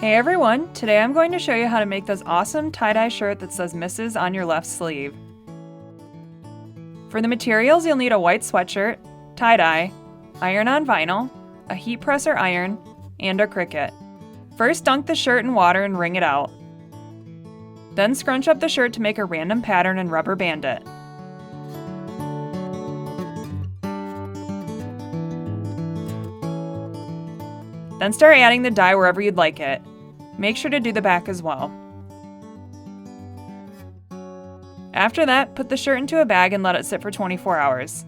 Hey everyone, today I'm going to show you how to make this awesome tie-dye shirt that says Mrs. on your left sleeve. For the materials, you'll need a white sweatshirt, tie-dye, iron-on vinyl, a heat presser iron, and a Cricut. First, dunk the shirt in water and wring it out. Then scrunch up the shirt to make a random pattern and rubber band it. Then start adding the dye wherever you'd like it. Make sure to do the back as well. After that, put the shirt into a bag and let it sit for 24 hours.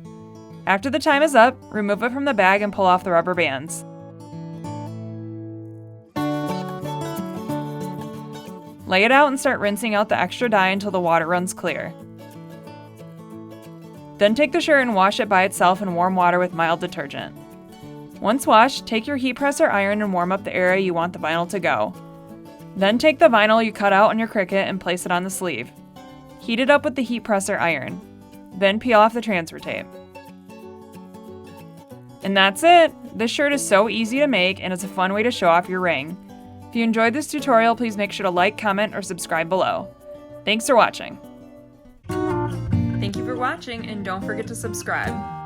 After the time is up, remove it from the bag and pull off the rubber bands. Lay it out and start rinsing out the extra dye until the water runs clear. Then take the shirt and wash it by itself in warm water with mild detergent. Once washed, take your heat presser iron and warm up the area you want the vinyl to go. Then take the vinyl you cut out on your Cricut and place it on the sleeve. Heat it up with the heat presser iron. Then peel off the transfer tape. And that's it! This shirt is so easy to make and it's a fun way to show off your ring. If you enjoyed this tutorial, please make sure to like, comment, or subscribe below. Thanks for watching! Thank you for watching and don't forget to subscribe.